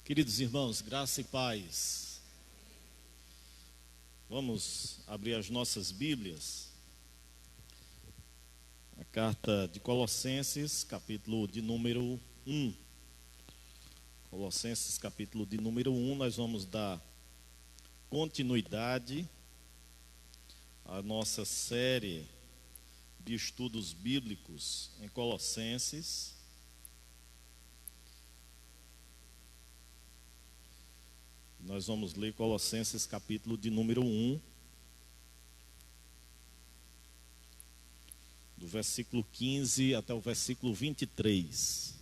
Queridos irmãos, graça e paz. Vamos abrir as nossas Bíblias. A carta de Colossenses, capítulo de número 1. Colossenses, capítulo de número 1, nós vamos dar continuidade à nossa série de estudos bíblicos em Colossenses. Nós vamos ler Colossenses capítulo de número 1, do versículo 15 até o versículo 23.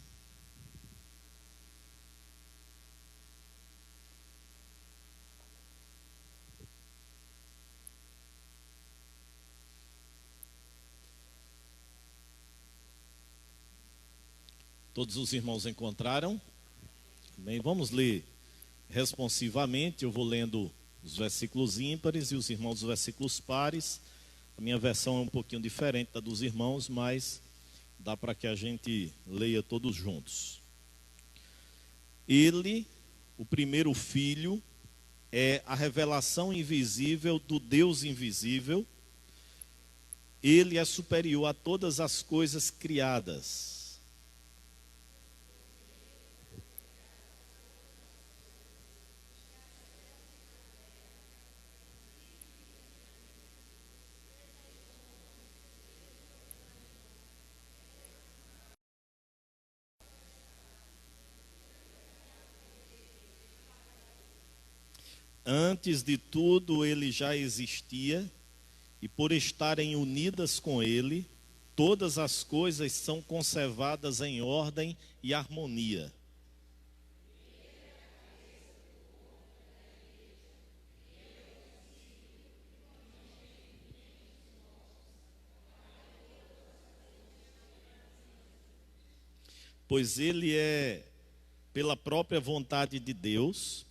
Todos os irmãos encontraram? Bem, vamos ler responsivamente. Eu vou lendo os versículos ímpares e os irmãos os versículos pares. A minha versão é um pouquinho diferente da dos irmãos, mas dá para que a gente leia todos juntos. Ele, o primeiro filho, é a revelação invisível do Deus invisível. Ele é superior a todas as coisas criadas. Antes de tudo ele já existia, e por estarem unidas com ele, todas as coisas são conservadas em ordem e harmonia. Pois é pela própria vontade de Deus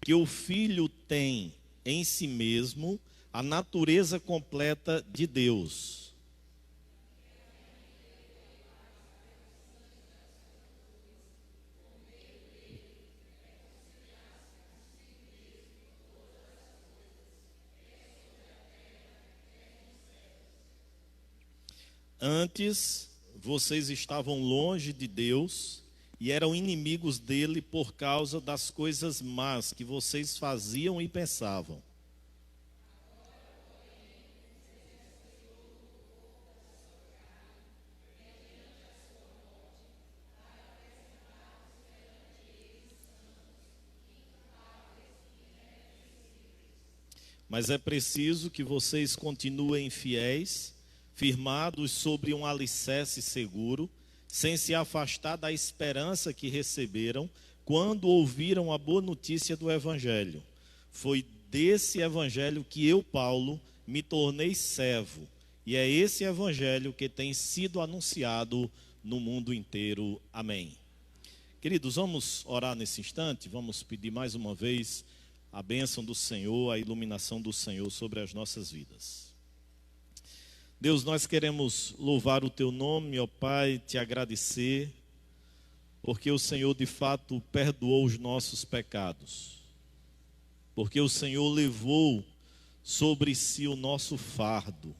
que o Filho tem em si mesmo a natureza completa de Deus. Antes, vocês estavam longe de Deus e eram inimigos dele por causa das coisas más que vocês faziam e pensavam. Mas é preciso que vocês continuem fiéis, firmados sobre um alicerce seguro, sem se afastar da esperança que receberam quando ouviram a boa notícia do Evangelho. Foi desse Evangelho que eu, Paulo, me tornei servo, e é esse Evangelho que tem sido anunciado no mundo inteiro. Amém. Queridos, vamos orar nesse instante, vamos pedir mais uma vez a bênção do Senhor, a iluminação do Senhor sobre as nossas vidas. Deus, nós queremos louvar o Teu nome, ó Pai, Te agradecer, porque o Senhor de fato perdoou os nossos pecados, porque o Senhor levou sobre si o nosso fardo.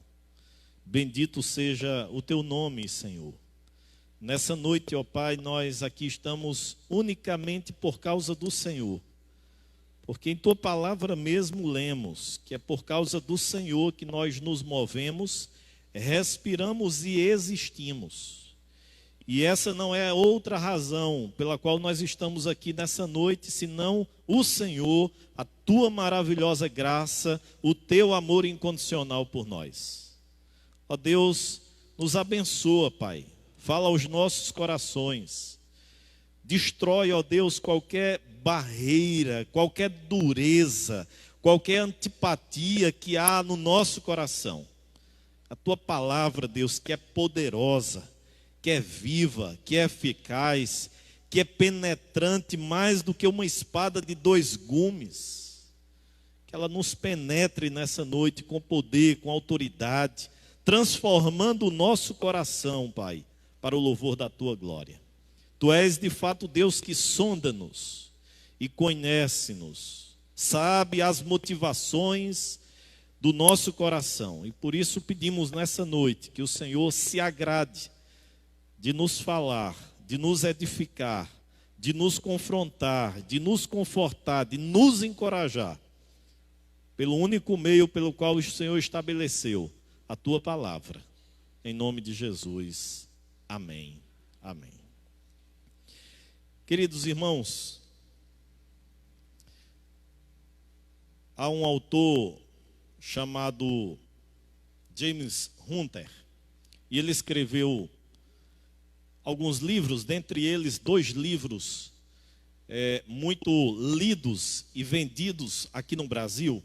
Bendito seja o Teu nome, Senhor. Nessa noite, ó Pai, nós aqui estamos unicamente por causa do Senhor, porque em Tua palavra mesmo lemos que é por causa do Senhor que nós nos movemos, respiramos e existimos. E essa não é outra razão pela qual nós estamos aqui nessa noite, senão o Senhor, a Tua maravilhosa graça, o Teu amor incondicional por nós. Ó Deus, nos abençoa, Pai. Fala aos nossos corações. Destrói, ó Deus, qualquer barreira, qualquer dureza, qualquer antipatia que há no nosso coração. A Tua palavra, Deus, que é poderosa, que é viva, que é eficaz, que é penetrante mais do que uma espada de 2 gumes. Que ela nos penetre nessa noite com poder, com autoridade, transformando o nosso coração, Pai, para o louvor da Tua glória. Tu és de fato Deus que sonda-nos e conhece-nos, sabe as motivações do nosso coração. E por isso pedimos nessa noite que o Senhor se agrade de nos falar, de nos edificar, de nos confrontar, de nos confortar, de nos encorajar, pelo único meio pelo qual o Senhor estabeleceu, a Tua palavra. Em nome de Jesus. Amém. Amém. Queridos irmãos, há um autor chamado James Hunter, e ele escreveu alguns livros, dentre eles 2 livros muito lidos e vendidos aqui no Brasil,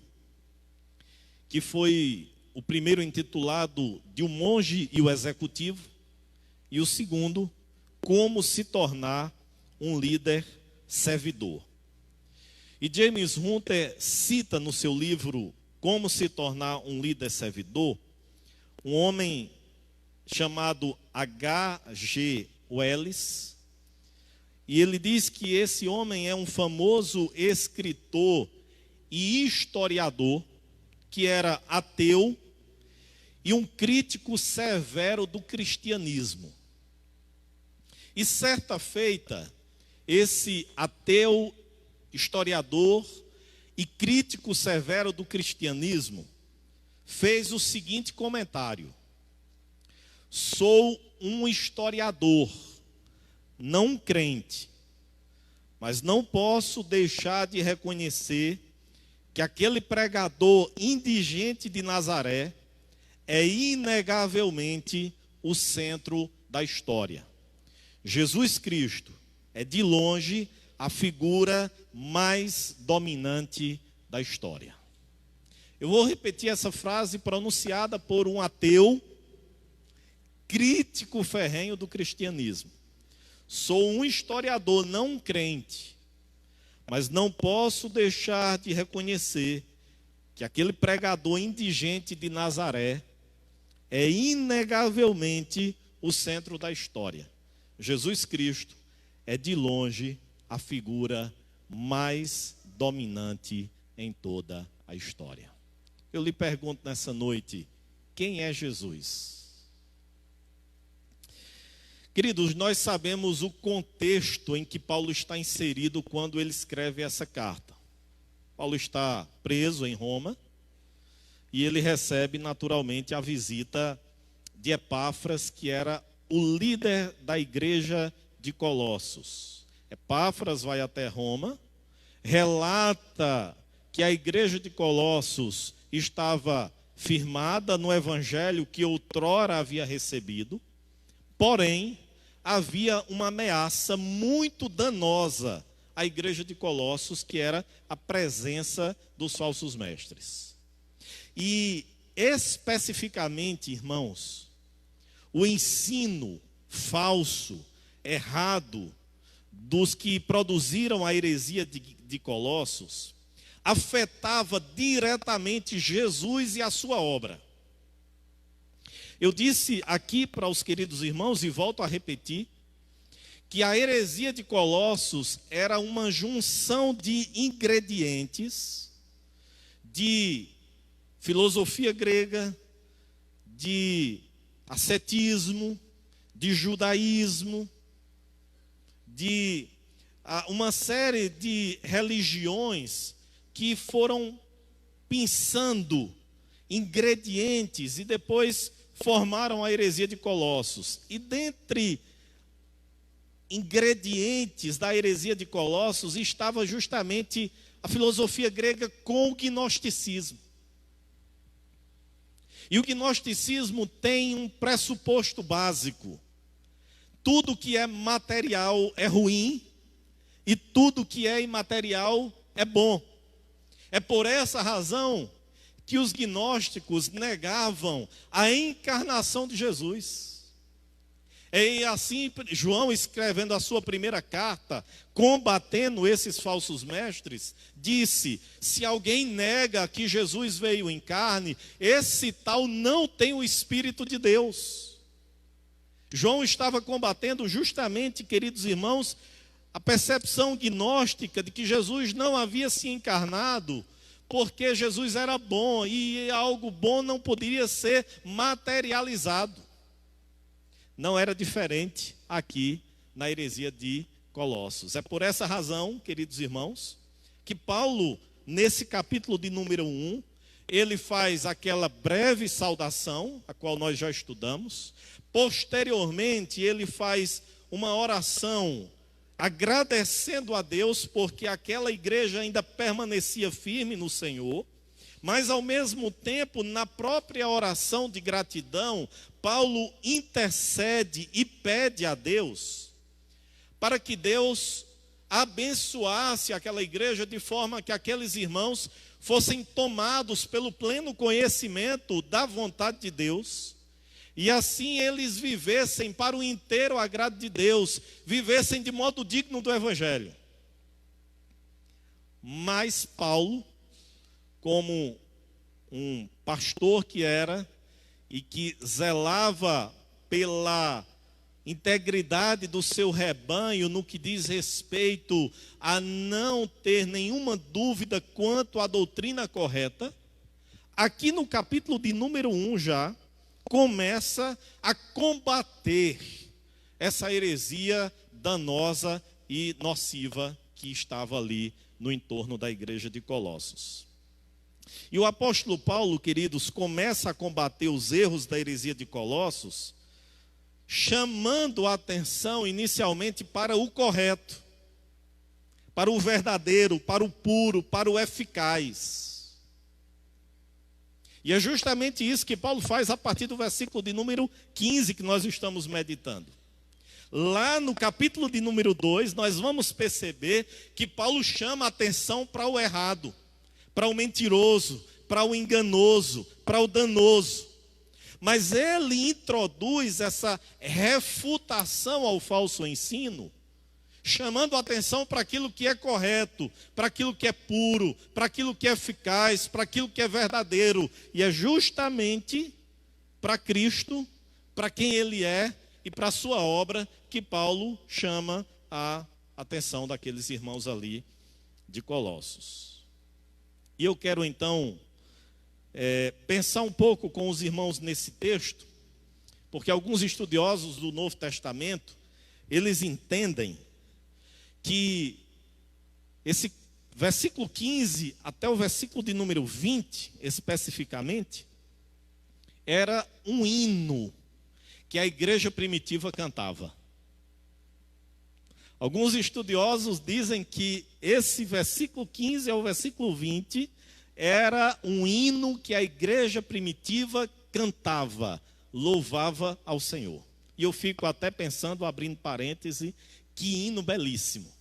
que foi o primeiro intitulado De um Monge e o Executivo, e o segundo, Como se tornar um líder servidor. E James Hunter cita no seu livro Como se tornar um líder servidor, um homem chamado H.G. Wells, e ele diz que esse homem é um famoso escritor e historiador, que era ateu e um crítico severo do cristianismo. E certa feita, esse ateu, historiador e crítico severo do cristianismo fez o seguinte comentário: sou um historiador, não um crente, mas não posso deixar de reconhecer que aquele pregador indigente de Nazaré é inegavelmente o centro da história. Jesus Cristo é de longe a figura mais dominante da história. Eu vou repetir essa frase pronunciada por um ateu, crítico ferrenho do cristianismo. Sou um historiador, não um crente, mas não posso deixar de reconhecer que aquele pregador indigente de Nazaré é inegavelmente o centro da história. Jesus Cristo é de longe a figura mais dominante em toda a história. Eu lhe pergunto nessa noite, quem é Jesus? Queridos, nós sabemos o contexto em que Paulo está inserido quando ele escreve essa carta. Paulo está preso em Roma e ele recebe naturalmente a visita de Epáfras, que era o líder da igreja de Colossos. Epáfras vai até Roma, relata que a igreja de Colossos estava firmada no evangelho que outrora havia recebido, porém havia uma ameaça muito danosa à igreja de Colossos, que era a presença dos falsos mestres. E especificamente, irmãos, o ensino falso, errado, dos que produziram a heresia de Colossos, afetava diretamente Jesus e a sua obra. Eu disse aqui para os queridos irmãos, e volto a repetir, que a heresia de Colossos era uma junção de ingredientes de filosofia grega, de ascetismo, de judaísmo, de uma série de religiões que foram pensando ingredientes e depois formaram a heresia de Colossos. E dentre ingredientes da heresia de Colossos estava justamente a filosofia grega com o gnosticismo. E o gnosticismo tem um pressuposto básico: tudo que é material é ruim e tudo que é imaterial é bom. É por essa razão que os gnósticos negavam a encarnação de Jesus. E assim, João, escrevendo a sua primeira carta, combatendo esses falsos mestres, disse: se alguém nega que Jesus veio em carne, esse tal não tem o Espírito de Deus. João estava combatendo justamente, queridos irmãos, a percepção gnóstica de que Jesus não havia se encarnado porque Jesus era bom e algo bom não poderia ser materializado. Não era diferente aqui na heresia de Colossos. É por essa razão, queridos irmãos, que Paulo, nesse capítulo de número 1, ele faz aquela breve saudação, a qual nós já estudamos. Posteriormente, ele faz uma oração agradecendo a Deus, porque aquela igreja ainda permanecia firme no Senhor, mas ao mesmo tempo, na própria oração de gratidão, Paulo intercede e pede a Deus para que Deus abençoasse aquela igreja de forma que aqueles irmãos fossem tomados pelo pleno conhecimento da vontade de Deus, e assim eles vivessem para o inteiro agrado de Deus, vivessem de modo digno do Evangelho. Mas Paulo, como um pastor que era, e que zelava pela integridade do seu rebanho no que diz respeito a não ter nenhuma dúvida quanto à doutrina correta, aqui no capítulo de número 1 já, começa a combater essa heresia danosa e nociva que estava ali no entorno da igreja de Colossos. E o apóstolo Paulo, queridos, começa a combater os erros da heresia de Colossos, chamando a atenção inicialmente para o correto, para o verdadeiro, para o puro, para o eficaz. E é justamente isso que Paulo faz a partir do versículo de número 15 que nós estamos meditando. Lá no capítulo de número 2, nós vamos perceber que Paulo chama a atenção para o errado, para o mentiroso, para o enganoso, para o danoso. Mas ele introduz essa refutação ao falso ensino, chamando a atenção para aquilo que é correto, para aquilo que é puro, para aquilo que é eficaz, para aquilo que é verdadeiro. E é justamente para Cristo, para quem Ele é e para a sua obra que Paulo chama a atenção daqueles irmãos ali de Colossos. E eu quero então pensar um pouco com os irmãos nesse texto, porque alguns estudiosos do Novo Testamento, eles entendem que esse versículo 15 até o versículo de número 20, especificamente, era um hino que a igreja primitiva cantava. Alguns estudiosos dizem que esse versículo 15 ao versículo 20 era um hino que a igreja primitiva cantava, louvava ao Senhor. E eu fico até pensando, abrindo parêntese, que hino belíssimo.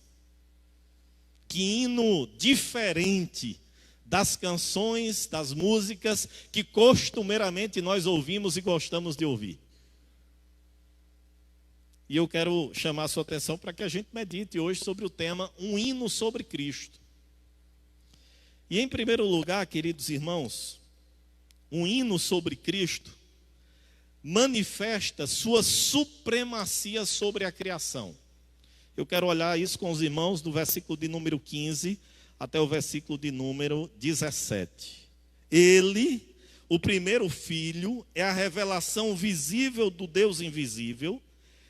Que hino diferente das canções, das músicas que costumeiramente nós ouvimos e gostamos de ouvir. E eu quero chamar a sua atenção para que a gente medite hoje sobre o tema Um Hino sobre Cristo. E em primeiro lugar, queridos irmãos, um hino sobre Cristo manifesta sua supremacia sobre a criação. Eu quero olhar isso com os irmãos do versículo de número 15 até o versículo de número 17. Ele, o primeiro filho, é a revelação visível do Deus invisível.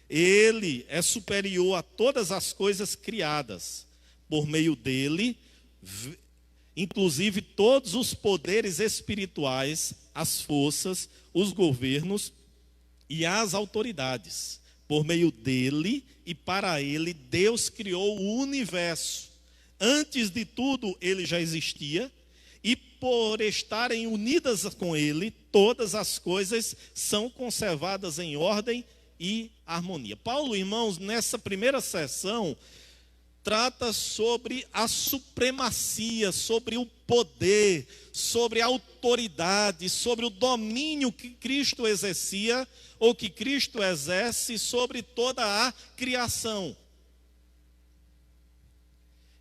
Ele é superior a todas as coisas criadas. Por meio dele, inclusive todos os poderes espirituais, as forças, os governos e as autoridades. Por meio dele e para ele, Deus criou o universo. Antes de tudo, ele já existia, e por estarem unidas com ele, todas as coisas são conservadas em ordem e harmonia. Paulo, irmãos, nessa primeira sessão, trata sobre a supremacia, sobre o poder, sobre a autoridade, sobre o domínio que Cristo exercia, ou que Cristo exerce sobre toda a criação.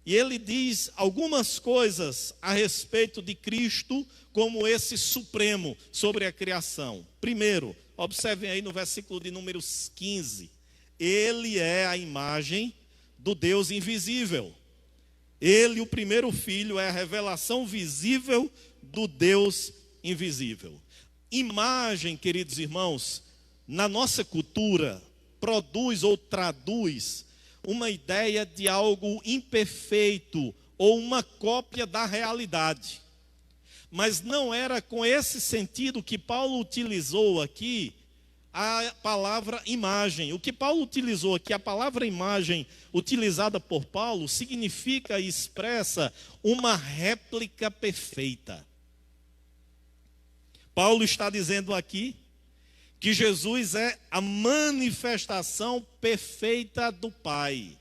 E ele diz algumas coisas a respeito de Cristo como esse supremo sobre a criação. Primeiro, Observem aí no versículo de número 15. Ele é a imagem do Deus invisível. Ele, o primeiro filho, é a revelação visível do Deus invisível. Imagem, queridos irmãos, na nossa cultura, produz ou traduz uma ideia de algo imperfeito ou uma cópia da realidade. Mas não era com esse sentido que Paulo utilizou aqui a palavra imagem. O que Paulo utilizou aqui, a palavra imagem utilizada por Paulo, significa e expressa uma réplica perfeita. Paulo está dizendo aqui que Jesus é a manifestação perfeita do Pai.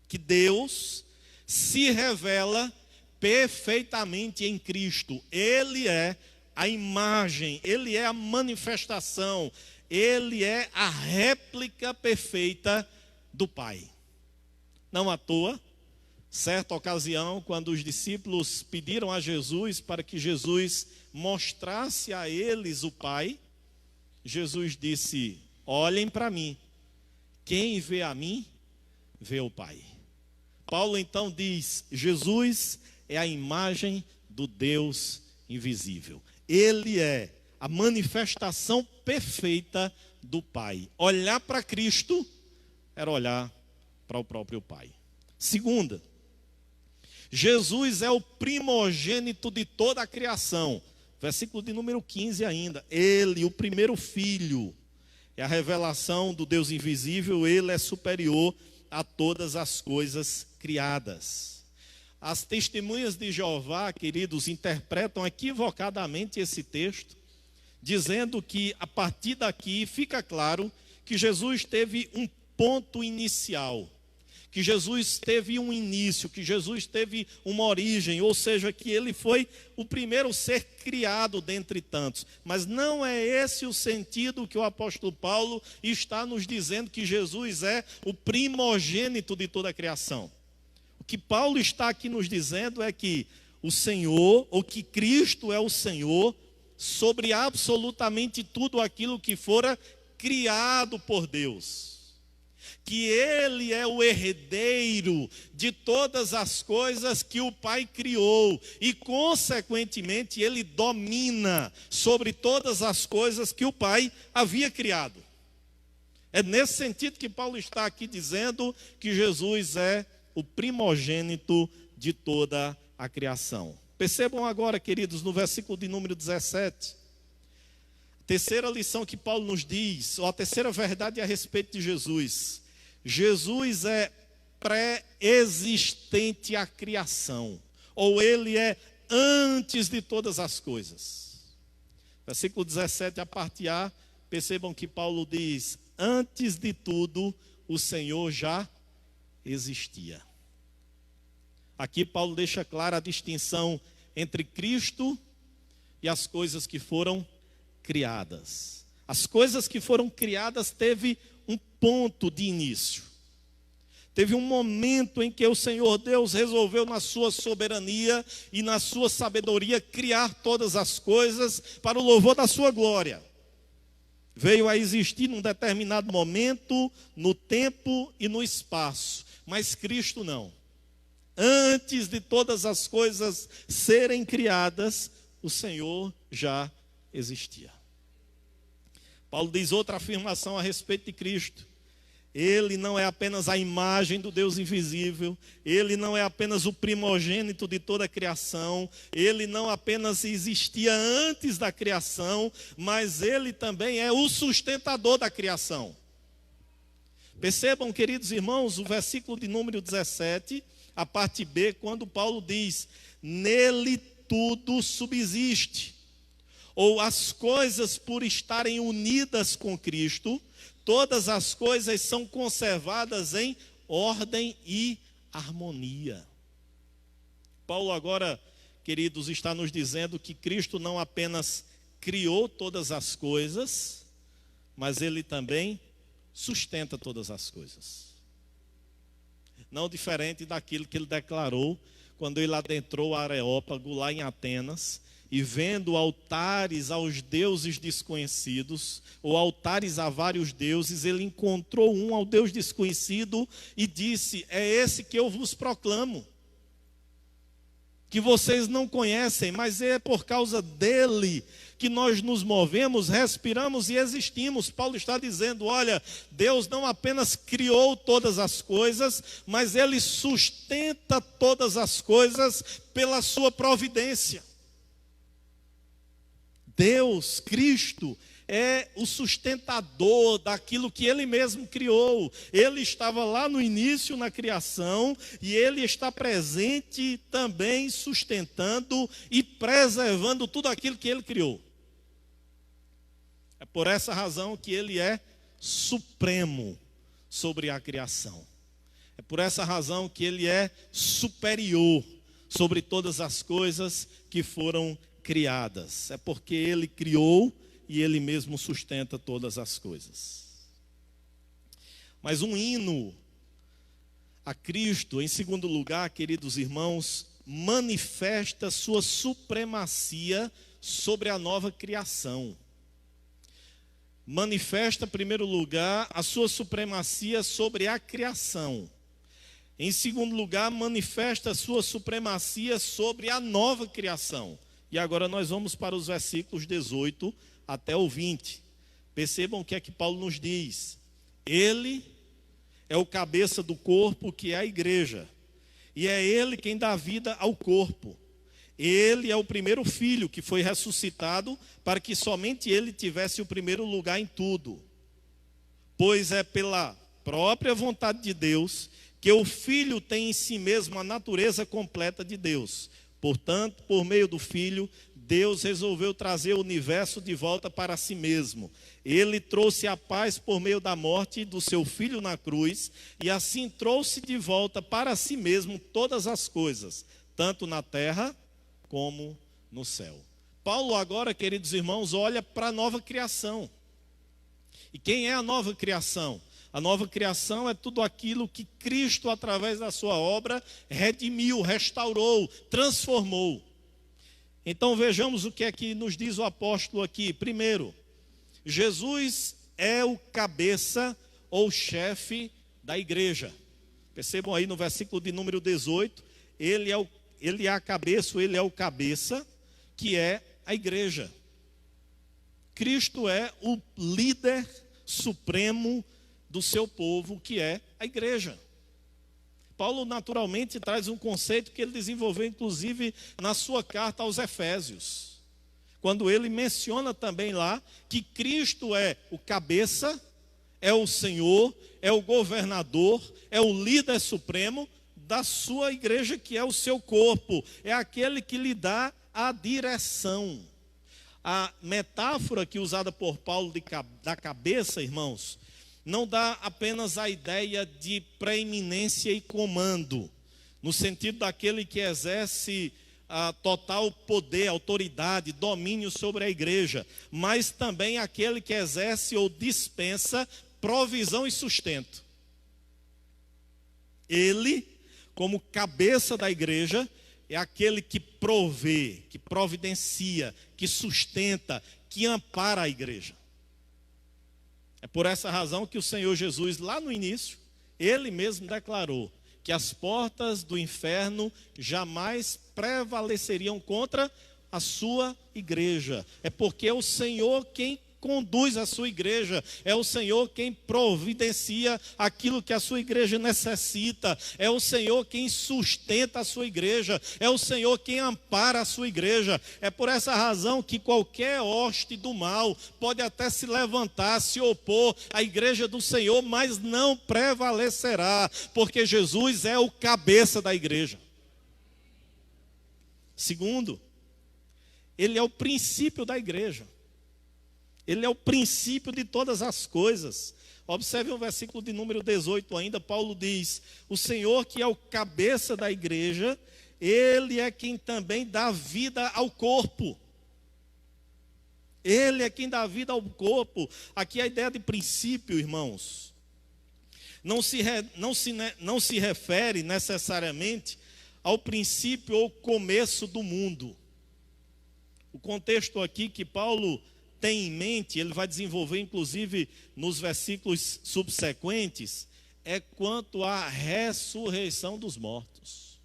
Que Deus se revela perfeitamente em Cristo. Ele é a imagem, Ele é a manifestação, Ele é a réplica perfeita do Pai. Não à toa, certa ocasião, quando os discípulos pediram a Jesus para que Jesus mostrasse a eles o Pai, Jesus disse: olhem para mim, quem vê a mim, vê o Pai. Paulo então diz: Jesus é a imagem do Deus invisível. Ele é a manifestação perfeita do Pai. Olhar para Cristo era olhar para o próprio Pai. Segunda, Jesus é o primogênito de toda a criação. Versículo de número 15 ainda. Ele, o primeiro filho, é a revelação do Deus invisível. Ele é superior a todas as coisas criadas. As testemunhas de Jeová, queridos, interpretam equivocadamente esse texto, dizendo que a partir daqui fica claro que Jesus teve um ponto inicial, que Jesus teve um início, que Jesus teve uma origem, ou seja, que ele foi o primeiro ser criado dentre tantos. Mas não é esse o sentido que o apóstolo Paulo está nos dizendo, que Jesus é o primogênito de toda a criação. O que Paulo está aqui nos dizendo é que o Senhor, ou que Cristo é o Senhor, sobre absolutamente tudo aquilo que fora criado por Deus. Que Ele é o herdeiro de todas as coisas que o Pai criou e, consequentemente, Ele domina sobre todas as coisas que o Pai havia criado. É nesse sentido que Paulo está aqui dizendo que Jesus é o primogênito de toda a criação. Percebam agora, queridos, no versículo de número 17, terceira lição que Paulo nos diz, ou a terceira verdade a respeito de Jesus. Jesus é pré-existente à criação, ou ele é antes de todas as coisas. Versículo 17, a parte A, percebam que Paulo diz: antes de tudo, o Senhor já existia. Aqui Paulo deixa clara a distinção entre Cristo e as coisas que foram criadas. As coisas que foram criadas teve um ponto de início. Teve um momento em que o Senhor Deus resolveu, na sua soberania e na sua sabedoria, criar todas as coisas para o louvor da sua glória. Veio a existir num determinado momento, no tempo e no espaço. Mas Cristo não. Antes de todas as coisas serem criadas, o Senhor já existia. Paulo diz outra afirmação a respeito de Cristo. Ele não é apenas a imagem do Deus invisível, ele não é apenas o primogênito de toda a criação, ele não apenas existia antes da criação, mas ele também é o sustentador da criação. Percebam, queridos irmãos, o versículo de número 17, a parte B, quando Paulo diz: nele tudo subsiste. Ou as coisas, por estarem unidas com Cristo, todas as coisas são conservadas em ordem e harmonia. Paulo agora, queridos, está nos dizendo que Cristo não apenas criou todas as coisas, mas ele também sustenta todas as coisas. Não diferente daquilo que ele declarou quando ele adentrou o Areópago lá em Atenas, e vendo altares aos deuses desconhecidos, ou altares a vários deuses, ele encontrou um ao Deus desconhecido e disse: é esse que eu vos proclamo, que vocês não conhecem, mas é por causa dele que nós nos movemos, respiramos e existimos. Paulo está dizendo: olha, Deus não apenas criou todas as coisas, mas ele sustenta todas as coisas pela sua providência. Deus, Cristo, é o sustentador daquilo que ele mesmo criou. Ele estava lá no início na criação e ele está presente também sustentando e preservando tudo aquilo que ele criou. É por essa razão que ele é supremo sobre a criação. É por essa razão que ele é superior sobre todas as coisas que foram criadas. É porque ele criou e ele mesmo sustenta todas as coisas. Mas um hino a Cristo, em segundo lugar, queridos irmãos, manifesta sua supremacia sobre a nova criação. Manifesta, em primeiro lugar, a sua supremacia sobre a criação. Em segundo lugar, manifesta a sua supremacia sobre a nova criação. E agora nós vamos para os versículos 18 até o 20. Percebam o que é que Paulo nos diz. Ele é o cabeça do corpo, que é a igreja. E é ele quem dá vida ao corpo. Ele é o primeiro filho que foi ressuscitado para que somente ele tivesse o primeiro lugar em tudo. Pois é pela própria vontade de Deus que o filho tem em si mesmo a natureza completa de Deus. Portanto, por meio do filho, Deus resolveu trazer o universo de volta para si mesmo. Ele trouxe a paz por meio da morte do seu filho na cruz, e assim trouxe de volta para si mesmo todas as coisas, tanto na terra como no céu. Paulo agora, queridos irmãos, olha para a nova criação. E quem é a nova criação? A nova criação é tudo aquilo que Cristo, através da sua obra, redimiu, restaurou, transformou. Então vejamos o que é que nos diz o apóstolo aqui. Primeiro, Jesus é o cabeça ou chefe da igreja. Percebam aí no versículo de número 18, ele é a cabeça, ele é o cabeça, que é a igreja. Cristo é o líder supremo do seu povo, que é a igreja. Paulo naturalmente traz um conceito que ele desenvolveu inclusive na sua carta aos Efésios, quando ele menciona também lá que Cristo é o cabeça, é o Senhor, é o governador, é o líder supremo da sua igreja, que é o seu corpo, é aquele que lhe dá a direção. A metáfora que usada por Paulo da cabeça, irmãos, não dá apenas a ideia de preeminência e comando, no sentido daquele que exerce total poder, autoridade, domínio sobre a igreja, mas também aquele que exerce ou dispensa provisão e sustento. Ele, como cabeça da igreja, é aquele que provê, que providencia, que sustenta, que ampara a igreja. É por essa razão que o Senhor Jesus, lá no início, ele mesmo declarou que as portas do inferno jamais prevaleceriam contra a sua igreja. É porque é o Senhor quem conduz a sua igreja, é o Senhor quem providencia aquilo que a sua igreja necessita, é o Senhor quem sustenta a sua igreja, é o Senhor quem ampara a sua igreja. É por essa razão que qualquer hoste do mal pode até se levantar, se opor à igreja do Senhor, mas não prevalecerá, porque Jesus é o cabeça da igreja. Segundo, ele é o princípio da igreja. Ele é o princípio de todas as coisas. Observe o versículo de número 18 ainda. Paulo diz: o Senhor, que é o cabeça da igreja, ele é quem também dá vida ao corpo. Ele é quem dá vida ao corpo. Aqui a ideia de princípio, irmãos, não se refere necessariamente ao princípio ou começo do mundo. O contexto aqui que Paulo tem em mente, ele vai desenvolver inclusive nos versículos subsequentes, é quanto à ressurreição dos mortos.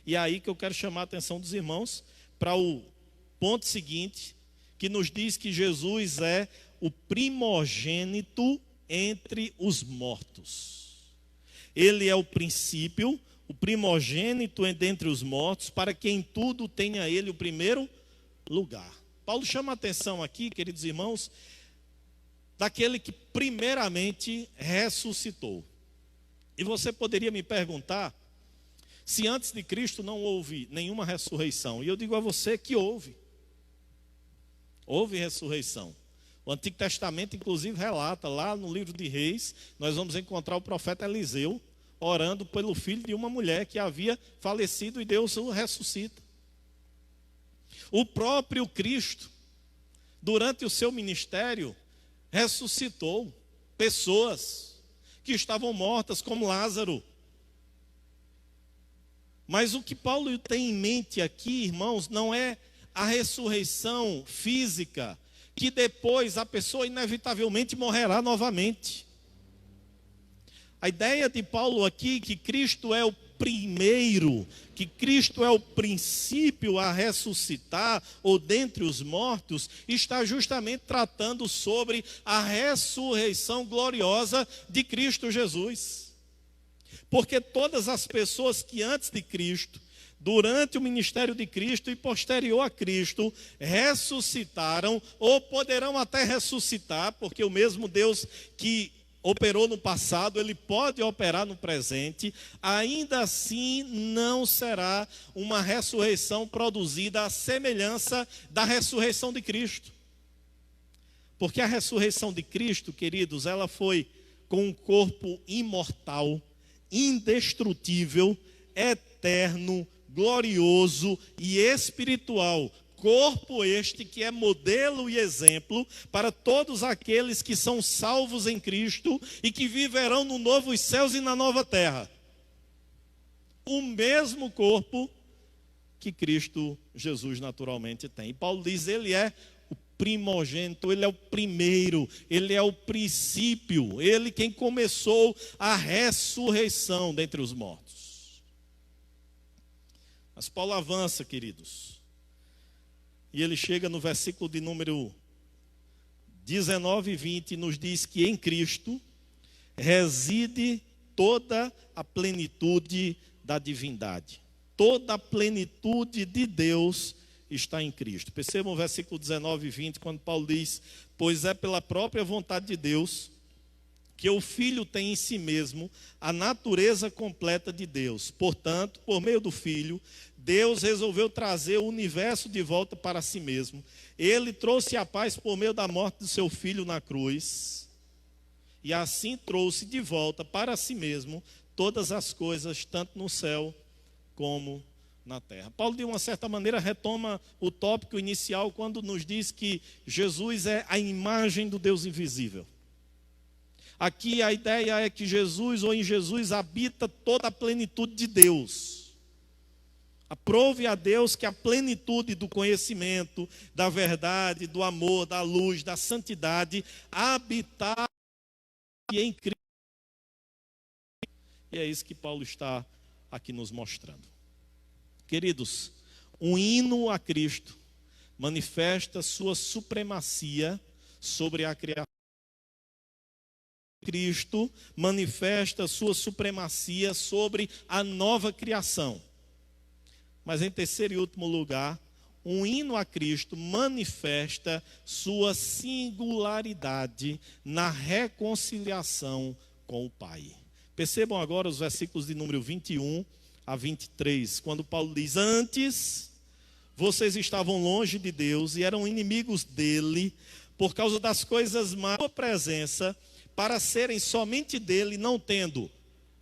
E é aí que eu quero chamar a atenção dos irmãos para o ponto seguinte, que nos diz que Jesus é o primogênito entre os mortos. Ele é o princípio, o primogênito dentre os mortos, para que em tudo tenha ele o primeiro lugar. Paulo chama a atenção aqui, queridos irmãos, daquele que primeiramente ressuscitou. E você poderia me perguntar se antes de Cristo não houve nenhuma ressurreição. E eu digo a você que houve. Houve ressurreição. O Antigo Testamento, inclusive, relata, lá no livro de Reis, nós vamos encontrar o profeta Eliseu orando pelo filho de uma mulher que havia falecido e Deus o ressuscita. O próprio Cristo, durante o seu ministério, ressuscitou pessoas que estavam mortas, como Lázaro. Mas o que Paulo tem em mente aqui, irmãos, não é a ressurreição física, que depois a pessoa inevitavelmente morrerá novamente. A ideia de Paulo aqui, que Cristo é o primeiro, que Cristo é o princípio a ressuscitar, ou dentre os mortos, está justamente tratando sobre a ressurreição gloriosa de Cristo Jesus. Porque todas as pessoas que antes de Cristo, durante o ministério de Cristo e posterior a Cristo, ressuscitaram, ou poderão até ressuscitar, porque o mesmo Deus que operou no passado, ele pode operar no presente, ainda assim não será uma ressurreição produzida à semelhança da ressurreição de Cristo. Porque a ressurreição de Cristo, queridos, ela foi com um corpo imortal, indestrutível, eterno, glorioso e espiritual. Corpo este que é modelo e exemplo para todos aqueles que são salvos em Cristo e que viverão no novo céus e na nova terra. O mesmo corpo que Cristo Jesus naturalmente tem. E Paulo diz, ele é o primogênito, ele é o primeiro, ele é o princípio, ele quem começou a ressurreição dentre os mortos. Mas Paulo avança, queridos. E ele chega no versículo de número 19 e 20 e nos diz que em Cristo reside toda a plenitude da divindade. Toda a plenitude de Deus está em Cristo. Percebam o versículo 19 e 20, quando Paulo diz, pois é pela própria vontade de Deus que o Filho tem em si mesmo a natureza completa de Deus. Portanto, por meio do Filho, Deus resolveu trazer o universo de volta para si mesmo. Ele trouxe a paz por meio da morte do seu Filho na cruz. E assim trouxe de volta para si mesmo todas as coisas, tanto no céu como na terra. Paulo, de uma certa maneira, retoma o tópico inicial quando nos diz que Jesus é a imagem do Deus invisível. Aqui a ideia é que Jesus, ou em Jesus, habita toda a plenitude de Deus. Aprove a Deus que a plenitude do conhecimento, da verdade, do amor, da luz, da santidade, habitar em Cristo. E é isso que Paulo está aqui nos mostrando. Queridos, um hino a Cristo manifesta sua supremacia sobre a criação. Cristo manifesta sua supremacia sobre a nova criação. Mas em terceiro e último lugar, um hino a Cristo manifesta sua singularidade na reconciliação com o Pai. Percebam agora os versículos de número 21 a 23, quando Paulo diz, antes vocês estavam longe de Deus e eram inimigos dele, por causa das coisas más, sua presença, para serem somente dele, não tendo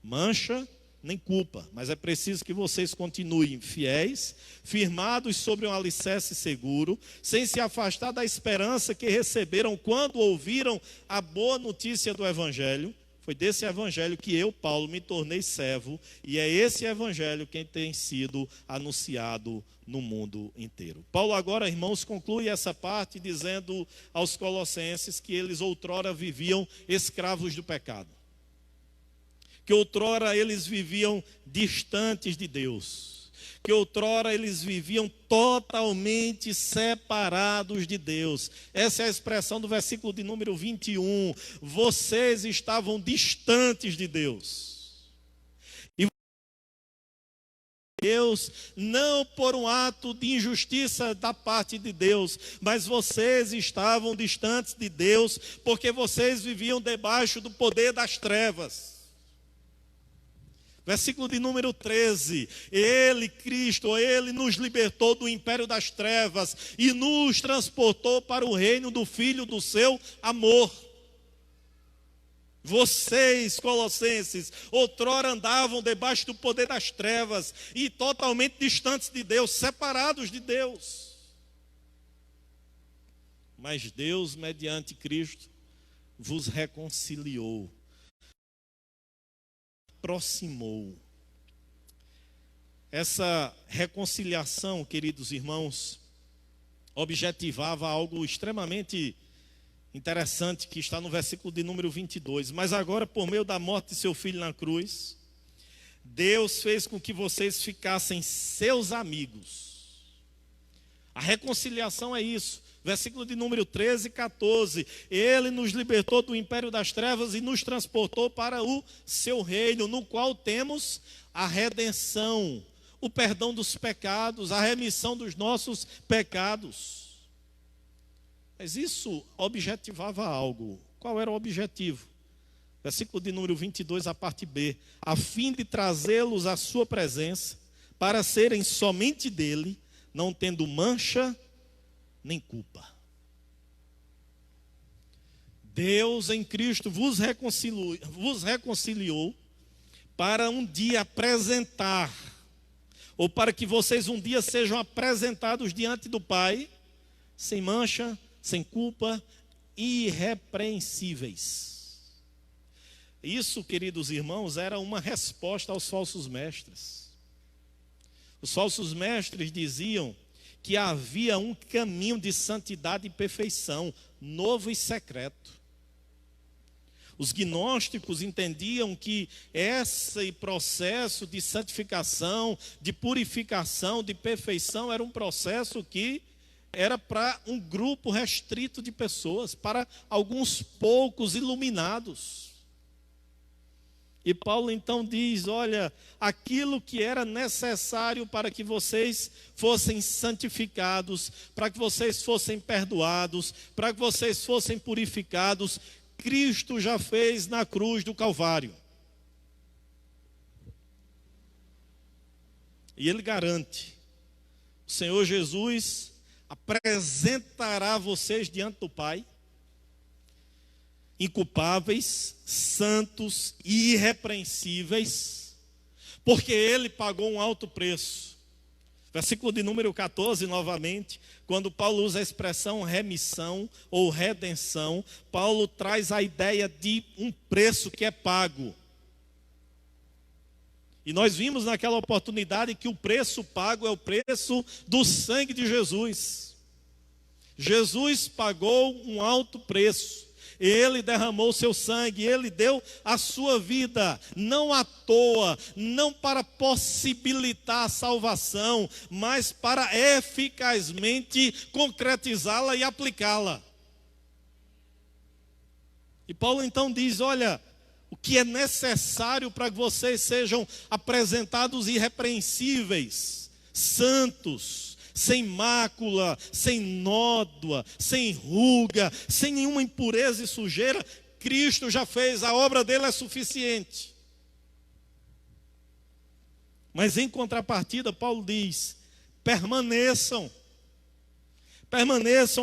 mancha nem culpa. Mas é preciso que vocês continuem fiéis, firmados sobre um alicerce seguro, sem se afastar da esperança que receberam quando ouviram a boa notícia do Evangelho. Foi desse evangelho que eu, Paulo, me tornei servo, e é esse evangelho quem tem sido anunciado no mundo inteiro. Paulo agora, irmãos, conclui essa parte dizendo aos colossenses que eles outrora viviam escravos do pecado. Que outrora eles viviam distantes de Deus. Que outrora eles viviam totalmente separados de Deus. Essa é a expressão do versículo de número 21. Vocês estavam distantes de Deus. E Deus, não por um ato de injustiça da parte de Deus, mas vocês estavam distantes de Deus, porque vocês viviam debaixo do poder das trevas. Versículo de número 13, Ele, Cristo, Ele nos libertou do império das trevas e nos transportou para o reino do Filho do seu amor. Vocês, colossenses, outrora andavam debaixo do poder das trevas e totalmente distantes de Deus, separados de Deus. Mas Deus, mediante Cristo, vos reconciliou. Aproximou. Essa reconciliação, queridos irmãos, objetivava algo extremamente interessante que está no versículo de número 22. Mas agora, por meio da morte de seu filho na cruz, Deus fez com que vocês ficassem seus amigos. A reconciliação é isso. Versículo de número 13 e 14. Ele nos libertou do império das trevas e nos transportou para o seu reino, no qual temos a redenção, o perdão dos pecados, a remissão dos nossos pecados. Mas isso objetivava algo. Qual era o objetivo? Versículo de número 22, a parte B. A fim de trazê-los à sua presença, para serem somente dele, não tendo mancha nem culpa. Deus em Cristo vos reconciliou para um dia apresentar, ou para que vocês um dia sejam apresentados diante do Pai, sem mancha, sem culpa, irrepreensíveis. Isso, queridos irmãos, era uma resposta aos falsos mestres. Os falsos mestres diziam que havia um caminho de santidade e perfeição, novo e secreto. Os gnósticos entendiam que esse processo de santificação, de purificação, de perfeição, era um processo que era para um grupo restrito de pessoas, para alguns poucos iluminados. E Paulo então diz, olha, aquilo que era necessário para que vocês fossem santificados, para que vocês fossem perdoados, para que vocês fossem purificados, Cristo já fez na cruz do Calvário. E ele garante, o Senhor Jesus apresentará vocês diante do Pai, inculpáveis, santos e irrepreensíveis, porque ele pagou um alto preço. Versículo de número 14, novamente, quando Paulo usa a expressão remissão ou redenção, Paulo traz a ideia de um preço que é pago. E nós vimos naquela oportunidade que o preço pago é o preço do sangue de Jesus. Jesus pagou um alto preço. Ele derramou seu sangue, ele deu a sua vida, não à toa, não para possibilitar a salvação, mas para eficazmente concretizá-la e aplicá-la. E Paulo então diz, olha, o que é necessário para que vocês sejam apresentados irrepreensíveis, santos, sem mácula, sem nódoa, sem ruga, sem nenhuma impureza e sujeira, Cristo já fez, a obra dele é suficiente. Mas em contrapartida, Paulo diz, permaneçam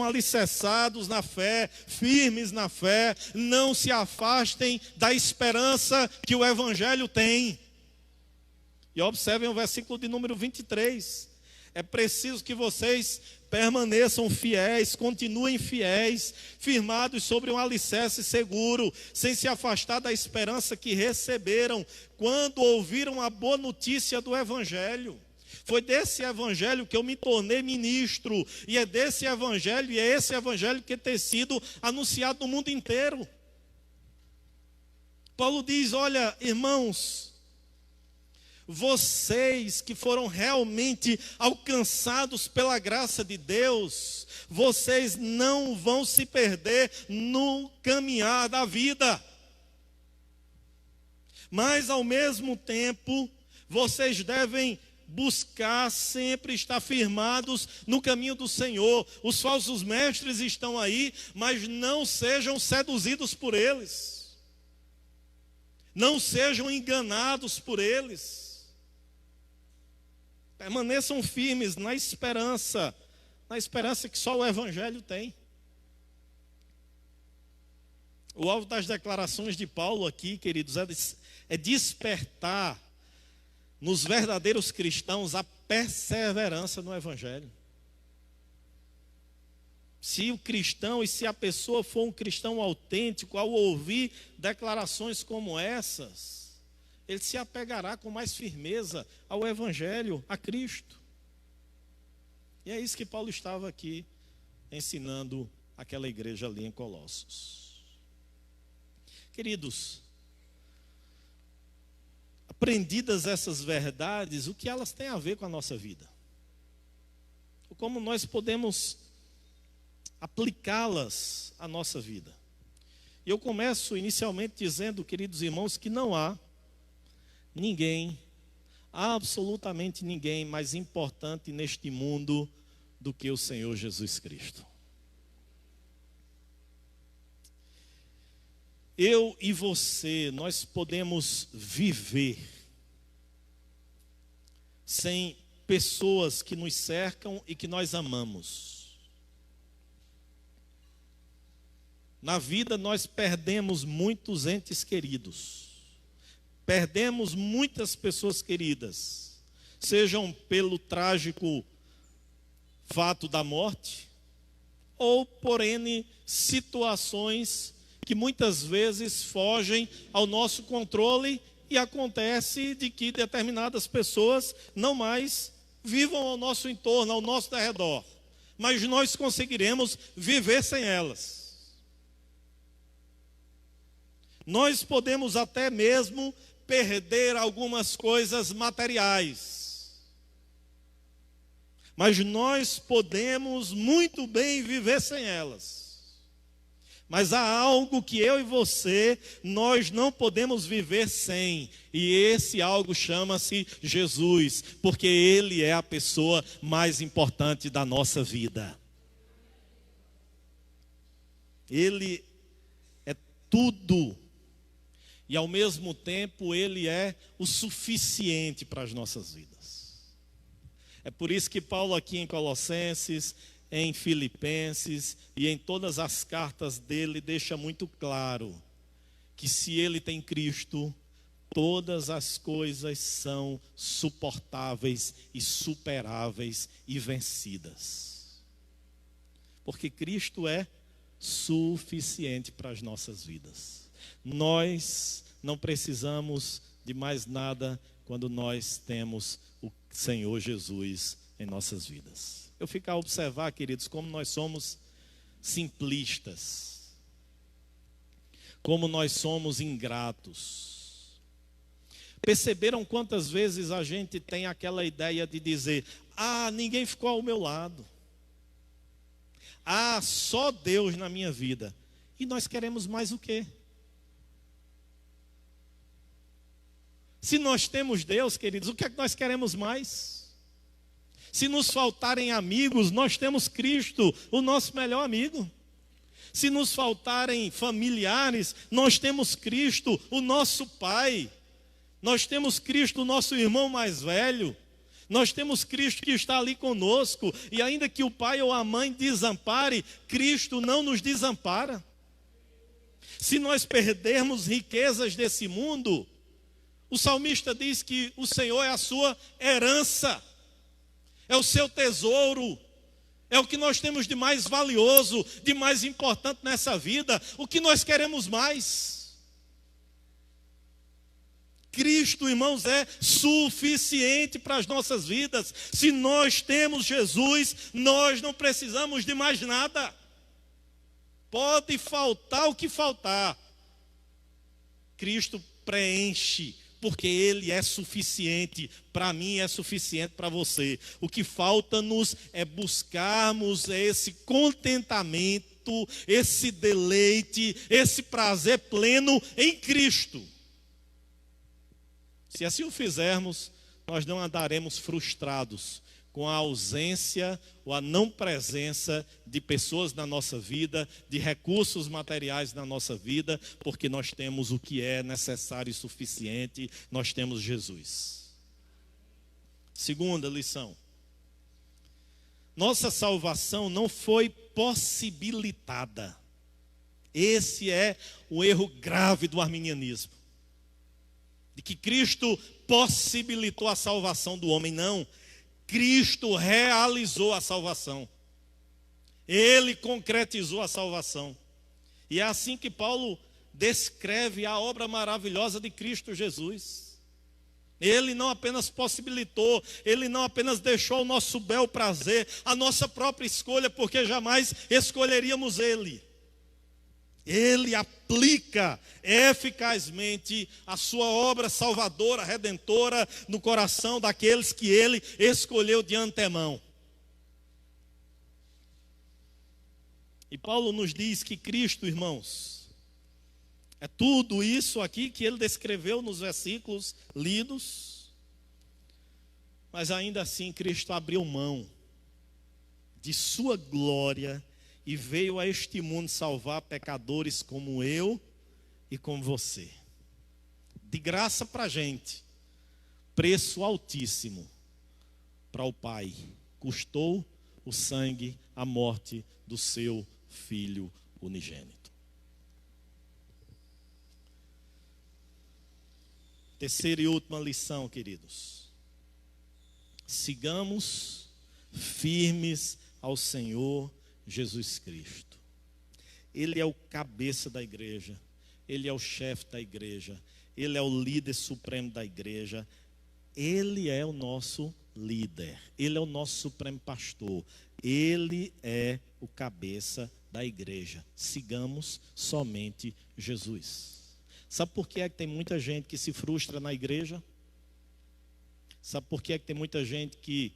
alicerçados na fé, firmes na fé, não se afastem da esperança que o Evangelho tem. E observem o versículo de número 23. É preciso que vocês permaneçam fiéis, continuem fiéis, firmados sobre um alicerce seguro, sem se afastar da esperança que receberam quando ouviram a boa notícia do Evangelho. Foi desse Evangelho que eu me tornei ministro, e é desse Evangelho, e é esse Evangelho que tem sido anunciado no mundo inteiro. Paulo diz: olha, irmãos, vocês que foram realmente alcançados pela graça de Deus, vocês não vão se perder no caminhar da vida. Mas ao mesmo tempo, vocês devem buscar sempre estar firmados no caminho do Senhor. Os falsos mestres estão aí, mas não sejam seduzidos por eles. Não sejam enganados por eles. Permaneçam firmes na esperança que só o Evangelho tem. O alvo das declarações de Paulo aqui, queridos, é despertar nos verdadeiros cristãos a perseverança no Evangelho. Se o cristão e se a pessoa for um cristão autêntico, ao ouvir declarações como essas, ele se apegará com mais firmeza ao Evangelho, a Cristo. E é isso que Paulo estava aqui ensinando aquela igreja ali em Colossos. Queridos, aprendidas essas verdades, o que elas têm a ver com a nossa vida? Como nós podemos aplicá-las à nossa vida? E eu começo inicialmente dizendo, queridos irmãos, que não há ninguém, absolutamente ninguém mais importante neste mundo do que o Senhor Jesus Cristo. Eu e você, nós podemos viver sem pessoas que nos cercam e que nós amamos. Na vida nós perdemos muitos entes queridos. Perdemos muitas pessoas queridas, sejam pelo trágico fato da morte, ou por N situações que muitas vezes fogem ao nosso controle, e acontece de que determinadas pessoas não mais vivam ao nosso entorno, ao nosso redor, mas nós conseguiremos viver sem elas. Nós podemos até mesmo perder algumas coisas materiais, mas nós podemos muito bem viver sem elas. Mas há algo que eu e você, nós não podemos viver sem, e esse algo chama-se Jesus, porque Ele é a pessoa mais importante da nossa vida. Ele é tudo. E ao mesmo tempo Ele é o suficiente para as nossas vidas. É por isso que Paulo aqui em Colossenses, em Filipenses e em todas as cartas dele deixa muito claro que se ele tem Cristo, todas as coisas são suportáveis e superáveis e vencidas. Porque Cristo é suficiente para as nossas vidas. Nós não precisamos de mais nada quando nós temos o Senhor Jesus em nossas vidas. Eu fico a observar, queridos, como nós somos simplistas, como nós somos ingratos. Perceberam quantas vezes a gente tem aquela ideia de dizer: ah, ninguém ficou ao meu lado, ah, só Deus na minha vida. E nós queremos mais o quê? Se nós temos Deus, queridos, o que é que nós queremos mais? Se nos faltarem amigos, nós temos Cristo, o nosso melhor amigo. Se nos faltarem familiares, nós temos Cristo, o nosso Pai. Nós temos Cristo, o nosso irmão mais velho. Nós temos Cristo que está ali conosco. E ainda que o pai ou a mãe desampare, Cristo não nos desampara. Se nós perdermos riquezas desse mundo, o salmista diz que o Senhor é a sua herança. é o seu tesouro, é o que nós temos de mais valioso, de mais importante nessa vida. O que nós queremos mais? Cristo, irmãos, é suficiente para as nossas vidas. Se nós temos Jesus, nós não precisamos de mais nada. Pode faltar o que faltar, Cristo preenche, porque Ele é suficiente para mim, é suficiente para você. O que falta-nos é buscarmos esse contentamento, esse deleite, esse prazer pleno em Cristo. Se assim o fizermos, nós não andaremos frustrados com a ausência ou a não presença de pessoas na nossa vida, de recursos materiais na nossa vida, porque nós temos o que é necessário e suficiente, nós temos Jesus. Segunda lição: nossa salvação não foi possibilitada. Esse é o erro grave do arminianismo, de que Cristo possibilitou a salvação do homem. Não, Cristo realizou a salvação. Ele concretizou a salvação. E é assim que Paulo descreve a obra maravilhosa de Cristo Jesus. Ele não apenas possibilitou, ele não apenas deixou o nosso bel prazer, a nossa própria escolha, porque jamais escolheríamos ele. Ele aplica eficazmente a sua obra salvadora, redentora, no coração daqueles que ele escolheu de antemão. E Paulo nos diz que Cristo, irmãos, é tudo isso aqui que ele descreveu nos versículos lidos, mas ainda assim Cristo abriu mão de sua glória e veio a este mundo salvar pecadores como eu e como você. De graça para a gente, preço altíssimo para o Pai. Custou o sangue, a morte do seu Filho unigênito. Terceira e última lição, queridos. Sigamos firmes ao Senhor Jesus Cristo. Ele é o cabeça da igreja, ele é o chefe da igreja, ele é o líder supremo da igreja, ele é o nosso líder, ele é o nosso supremo pastor, ele é o cabeça da igreja. Sigamos somente Jesus. Sabe por que é que tem muita gente que se frustra na igreja? Sabe por que é que tem muita gente que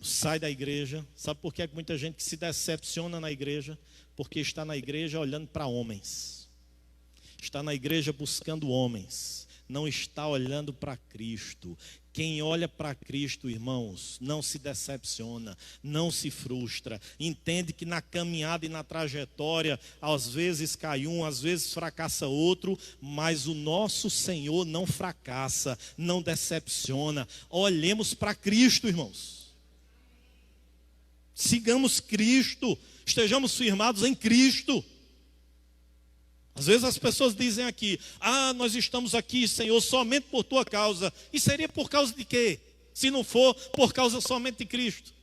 sai da igreja? Sabe por que é que muita gente que se decepciona na igreja? Porque está na igreja olhando para homens, está na igreja buscando homens, não está olhando para Cristo. Quem olha para Cristo, irmãos, não se decepciona, não se frustra, entende que na caminhada e na trajetória, às vezes cai um, às vezes fracassa outro, mas o nosso Senhor não fracassa, não decepciona. Olhemos para Cristo, irmãos. Sigamos Cristo, estejamos firmados em Cristo. Às vezes as pessoas dizem aqui: nós estamos aqui, Senhor, somente por tua causa. E seria por causa de quê? Se não for por causa somente de Cristo.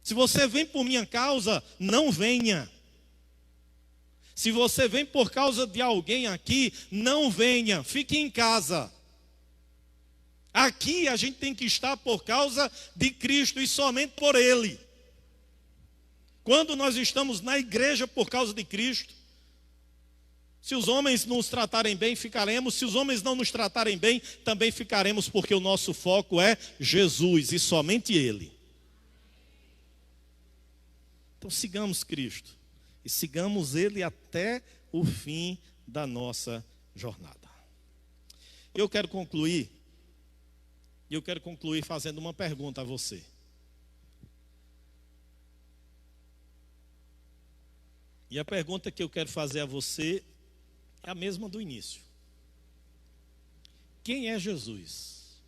Se você vem por minha causa, não venha. Se você vem por causa de alguém aqui, não venha, fique em casa. Aqui a gente tem que estar por causa de Cristo e somente por Ele. Quando nós estamos na igreja por causa de Cristo, se os homens nos tratarem bem, ficaremos. Se os homens não nos tratarem bem, também ficaremos, porque o nosso foco é Jesus e somente Ele. Então sigamos Cristo e sigamos Ele até o fim da nossa jornada. Eu quero concluir fazendo uma pergunta a você. E a pergunta que eu quero fazer a você é a mesma do início. Quem é Jesus?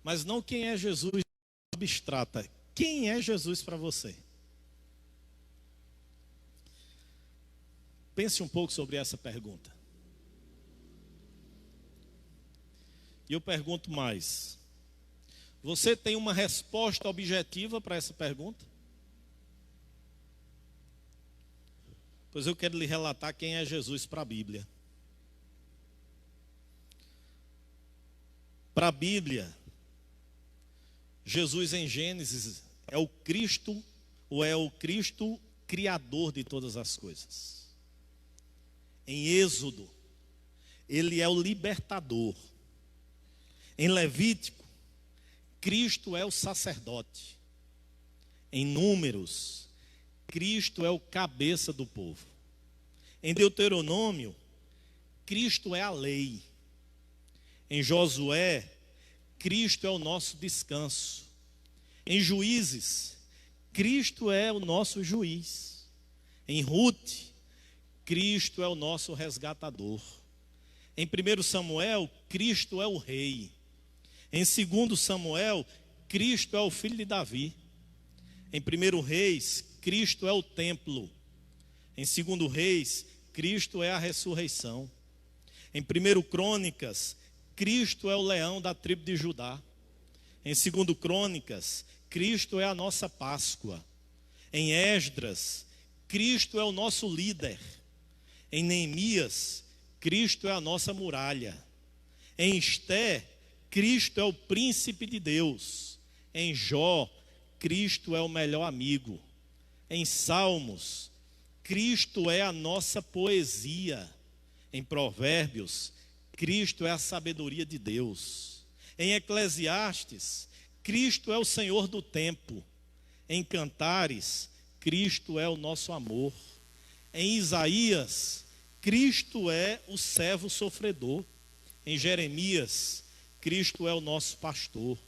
Mas não quem é Jesus abstrata. Quem é Jesus para você? Pense um pouco sobre essa pergunta. E eu pergunto mais: Você tem uma resposta objetiva para essa pergunta? Pois eu quero lhe relatar quem é Jesus para a Bíblia. Para a Bíblia, Jesus em Gênesis é o Cristo, ou é o Cristo criador de todas as coisas. Em Êxodo, ele é o libertador. Em Levítico, Cristo é o sacerdote. Em Números, Cristo é o cabeça do povo. Em Deuteronômio, Cristo é a lei. Em Josué, Cristo é o nosso descanso. Em Juízes, Cristo é o nosso juiz. Em Ruth, Cristo é o nosso resgatador. Em 1 Samuel, Cristo é o rei. Em 2 Samuel, Cristo é o filho de Davi. Em 1 Reis, Cristo é o templo. Em 2 Reis, Cristo é a ressurreição. Em 1 Crônicas, Cristo é o leão da tribo de Judá. Em 2 Crônicas, Cristo é a nossa Páscoa. Em Esdras, Cristo é o nosso líder. Em Neemias, Cristo é a nossa muralha. Em Esté, Cristo é o príncipe de Deus. Em Jó, Cristo é o melhor amigo. Em Salmos, Cristo é a nossa poesia. Em Provérbios, Cristo é a sabedoria de Deus. Em Eclesiastes, Cristo é o Senhor do tempo. Em Cantares, Cristo é o nosso amor. Em Isaías, Cristo é o servo sofredor. Em Jeremias, Cristo é o nosso pastor.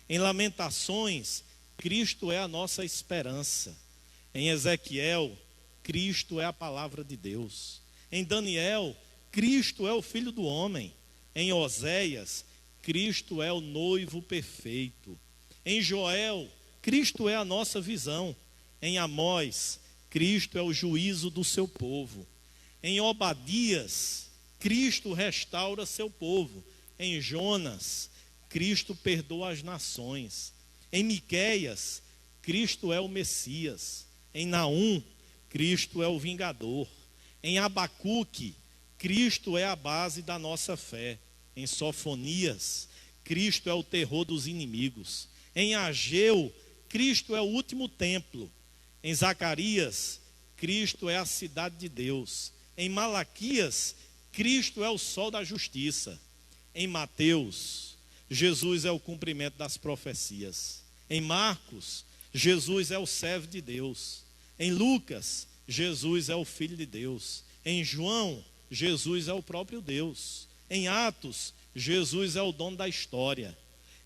Em Lamentações, Cristo é a nossa esperança. Em Ezequiel, Cristo é a palavra de Deus. Em Daniel, Cristo é o Filho do homem. Em Oséias, Cristo é o noivo perfeito. Em Joel, Cristo é a nossa visão. Em Amós, Cristo é o juízo do seu povo. Em Obadias, Cristo restaura seu povo. Em Jonas, Cristo perdoa as nações. Em Miqueias, Cristo é o Messias. Em Naum, Cristo é o vingador. Em Abacuque, Cristo é a base da nossa fé. Em Sofonias, Cristo é o terror dos inimigos. Em Ageu, Cristo é o último templo. Em Zacarias, Cristo é a cidade de Deus. Em Malaquias, Cristo é o sol da justiça. Em Mateus, Jesus é o cumprimento das profecias. Em Marcos, Jesus é o servo de Deus. Em Lucas, Jesus é o Filho de Deus. Em João, Jesus é o próprio Deus. Em Atos, Jesus é o dono da história.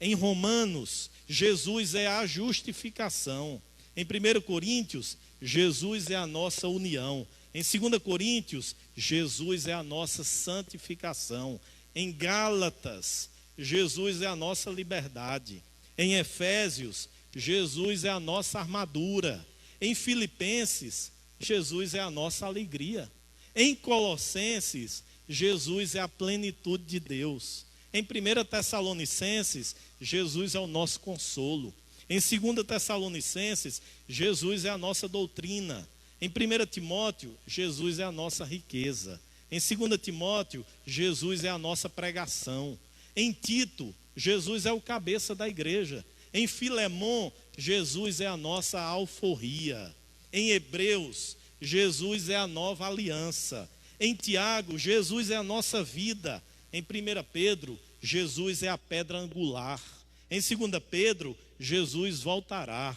Em Romanos, Jesus é a justificação. Em 1 Coríntios, Jesus é a nossa união. Em 2 Coríntios, Jesus é a nossa santificação. Em Gálatas, Jesus é a nossa liberdade. Em Efésios, Jesus é a nossa armadura. Em Filipenses, Jesus é a nossa alegria. Em Colossenses, Jesus é a plenitude de Deus. Em 1 Tessalonicenses, Jesus é o nosso consolo. Em 2 Tessalonicenses, Jesus é a nossa doutrina. Em 1 Timóteo, Jesus é a nossa riqueza. Em 2 Timóteo, Jesus é a nossa pregação. Em Tito, Jesus é o cabeça da igreja. Em Filemon, Jesus é a nossa alforria. Em Hebreus, Jesus é a nova aliança. Em Tiago, Jesus é a nossa vida. Em 1 Pedro, Jesus é a pedra angular. Em 2 Pedro, Jesus voltará.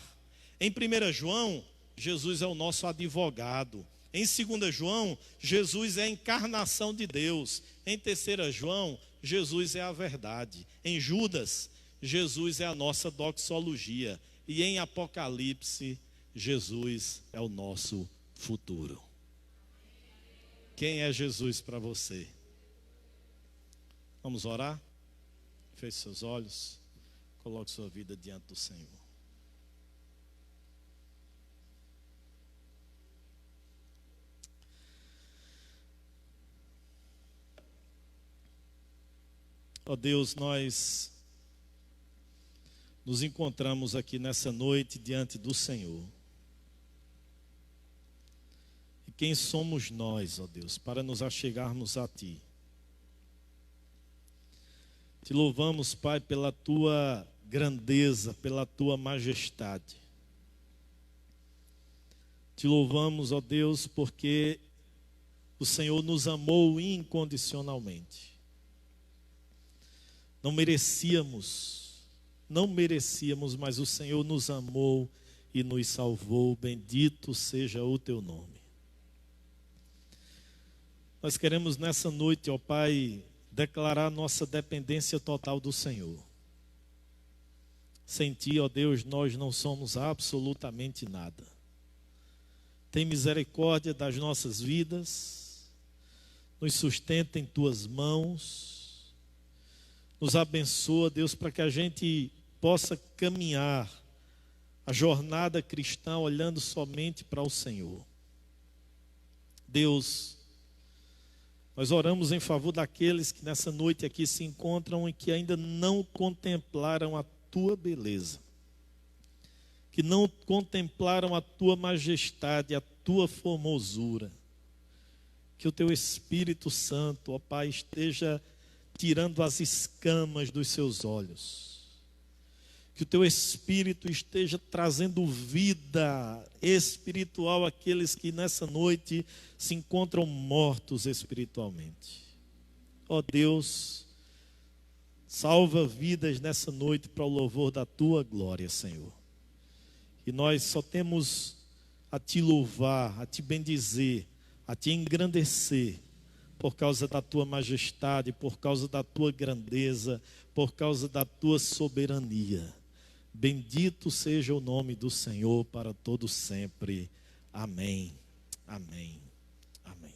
Em 1 João, Jesus é o nosso advogado. Em 2 João, Jesus é a encarnação de Deus. Em 3 João, Jesus é a verdade. Em Judas, Jesus é a nossa doxologia. E em Apocalipse, Jesus é o nosso futuro. Quem é Jesus para você? Vamos orar? Feche seus olhos. Coloque sua vida diante do Senhor. Ó Deus, nós nos encontramos aqui nessa noite diante do Senhor. E quem somos nós, ó Deus, para nos achegarmos a Ti? Te louvamos, Pai, pela Tua grandeza, pela Tua majestade. Te louvamos, ó Deus, porque o Senhor nos amou incondicionalmente. Não merecíamos, mas o Senhor nos amou e nos salvou. Bendito seja o Teu nome. Nós queremos nessa noite, ó Pai, declarar nossa dependência total do Senhor. Sem Ti, ó Deus, nós não somos absolutamente nada. Tem misericórdia das nossas vidas, nos sustenta em Tuas mãos, nos abençoa, Deus, para que a gente possa caminhar a jornada cristã olhando somente para o Senhor. Deus, nós oramos em favor daqueles que nessa noite aqui se encontram e que ainda não contemplaram a Tua beleza, que não contemplaram a Tua majestade, a Tua formosura. Que o Teu Espírito Santo, ó Pai, esteja tirando as escamas dos seus olhos. Que o Teu Espírito esteja trazendo vida espiritual àqueles que nessa noite se encontram mortos espiritualmente. Ó Deus, salva vidas nessa noite para o louvor da Tua glória, Senhor. E nós só temos a Te louvar, a Te bendizer, a Te engrandecer, por causa da Tua majestade, por causa da Tua grandeza, por causa da Tua soberania. Bendito seja o nome do Senhor para todo sempre. Amém. Amém. Amém.